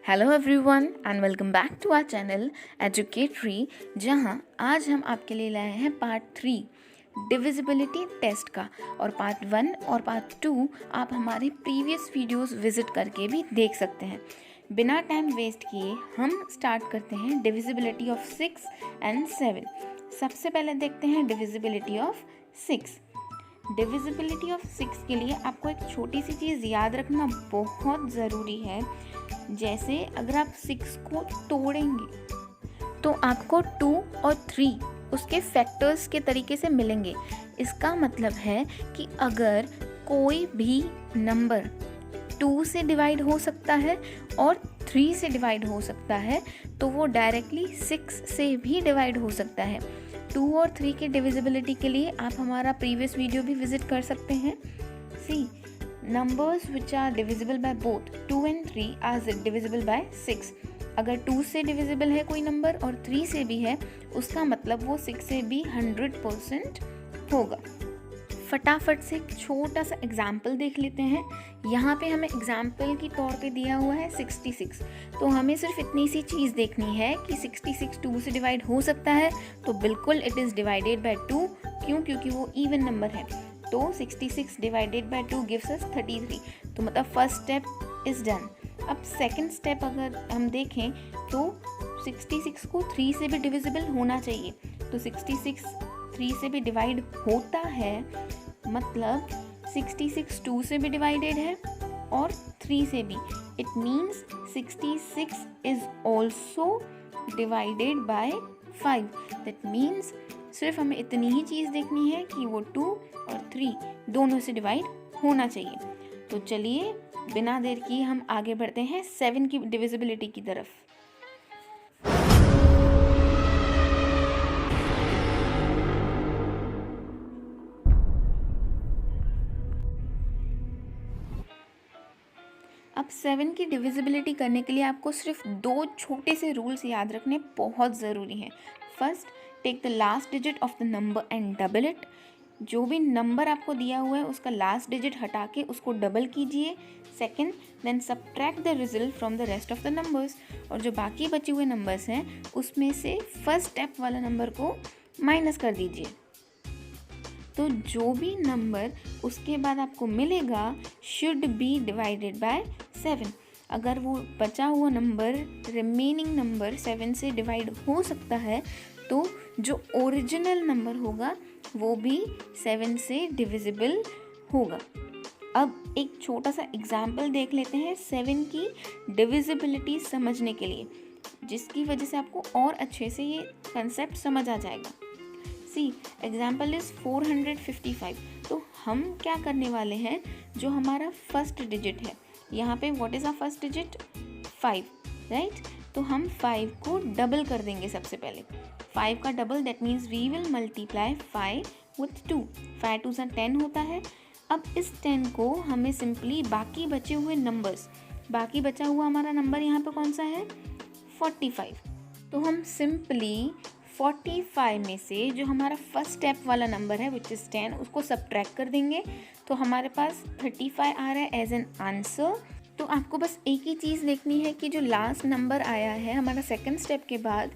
Hello everyone and welcome back to our channel Educatory, जहां आज हम आपके लिए लाए हैं पार्ट 3 डिविजिबिलिटी टेस्ट का। और पार्ट 1 और पार्ट 2 आप हमारे प्रीवियस वीडियोस विजिट करके भी देख सकते हैं। बिना टाइम वेस्ट किए हम स्टार्ट करते हैं डिविजिबिलिटी ऑफ 6 एंड 7। सबसे पहले देखते हैं डिविजिबिलिटी ऑफ 6। डिविजिबिलिटी ऑफ 6 के लिए आपको एक छोटी सी चीज़ याद रखना बहुत ज़रूरी है। जैसे अगर आप 6 को तोड़ेंगे तो आपको 2 और 3 उसके फैक्टर्स के तरीके से मिलेंगे। इसका मतलब है कि अगर कोई भी नंबर 2 से डिवाइड हो सकता है और 3 से डिवाइड हो सकता है, तो वो डायरेक्टली 6 से भी डिवाइड हो सकता है। 2 और 3 के डिविजिबिलिटी के लिए आप हमारा प्रीवियस वीडियो भी विजिट कर सकते हैं। सी numbers which are divisible by both 2 and 3 are divisible by 6। अगर 2 से डिविजिबल है कोई नंबर और 3 से भी है, उसका मतलब वो 6 से भी 100% होगा। फटाफट से एक छोटा सा एग्जाम्पल देख लेते हैं। यहाँ पे हमें एग्जाम्पल की तौर पे दिया हुआ है 66। तो हमें सिर्फ इतनी सी चीज़ देखनी है कि 66 2 से डिवाइड हो सकता है, तो बिल्कुल इट इज़ डिवाइडेड बाय 2। क्यों? क्योंकि वो इवन नंबर है। तो 66 डिवाइडेड बाय 2 गिव्स अस 33। तो मतलब फर्स्ट स्टेप इज़ डन। अब सेकंड स्टेप अगर हम देखें तो 66 को 3 से भी डिविजिबल होना चाहिए। तो 66 3 से भी डिवाइड होता है, मतलब 66 2 से भी डिवाइडेड है और 3 से भी। It means 66 is also divided by 5। That means सिर्फ हमें इतनी ही चीज़ देखनी है कि वो 2 और 3 दोनों से डिवाइड होना चाहिए। तो चलिए बिना देर किए हम आगे बढ़ते हैं 7 की डिविजिबिलिटी की तरफ। अब 7 की डिविजिबिलिटी करने के लिए आपको सिर्फ 2 छोटे से रूल्स याद रखने बहुत ज़रूरी हैं। First, take the last digit of the number and double it. जो भी नंबर आपको दिया हुआ है उसका लास्ट डिजिट हटा के उसको डबल कीजिए। Second, then subtract the result from the rest of the numbers. और जो बाकी बचे हुए नंबर्स हैं उसमें से फर्स्ट स्टेप वाला नंबर को माइनस कर दीजिए। तो जो भी नंबर उसके बाद आपको मिलेगा शुड बी डिवाइडेड बाय 7। अगर वो बचा हुआ नंबर, रिमेनिंग नंबर 7 से डिवाइड हो सकता है, तो जो ओरिजिनल नंबर होगा वो भी 7 से डिविजिबल होगा। अब एक छोटा सा एग्जाम्पल देख लेते हैं 7 की डिविजिबिलिटी समझने के लिए, जिसकी वजह से आपको और अच्छे से ये कंसेप्ट समझ आ जाएगा। सी एग्जाम्पल इज 455। तो हम क्या करने वाले हैं, जो हमारा फर्स्ट डिजिट है, यहाँ पे what is our first digit 5, right. तो हम 5 को डबल कर देंगे सबसे पहले। 5 का double, that means we will multiply 5 with 2। 5 2 10 होता है। अब इस 10 को हमें सिंपली बाकी बचे हुए नंबर्स, बाकी बचा हुआ हमारा नंबर यहाँ पे कौन सा है 45। तो हम सिंपली 45 में से जो हमारा फर्स्ट स्टेप वाला नंबर है विच इज़ 10, उसको सब्ट्रैक्ट कर देंगे। तो हमारे पास 35 आ रहा है एज एन आंसर। तो आपको बस एक ही चीज़ देखनी है कि जो लास्ट नंबर आया है हमारा सेकंड स्टेप के बाद,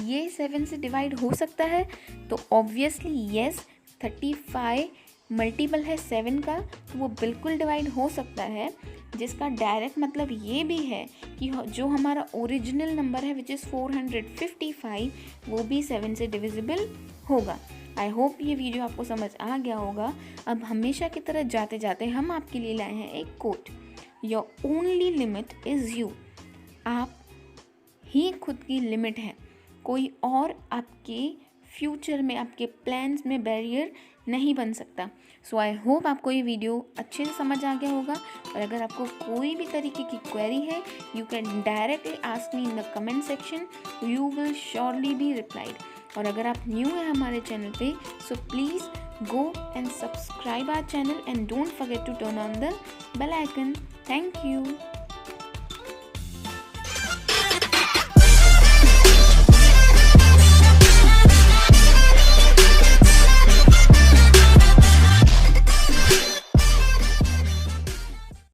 ये 7 से डिवाइड हो सकता है। तो ऑब्वियसली येस, 35 मल्टीपल है 7 का, तो वो बिल्कुल डिवाइड हो सकता है। जिसका डायरेक्ट मतलब ये भी है कि जो हमारा ओरिजिनल नंबर है विच इज़ 455, वो भी 7 से डिविजिबल होगा। आई होप ये वीडियो आपको समझ आ गया होगा। अब हमेशा की तरह जाते जाते हम आपके लिए लाए हैं एक quote, your only limit is you. आप ही खुद की लिमिट है, कोई और आपके फ्यूचर में, आपके प्लान्स में बैरियर नहीं बन सकता। सो आई होप आपको ये वीडियो अच्छे से समझ आ गया होगा। और अगर आपको कोई भी तरीके की क्वेरी है, you can directly ask me in the comment section, you will surely be replied. और अगर आप न्यू हैं हमारे चैनल पे, so please go and subscribe our channel and don't forget to turn on the bell icon. Thank you.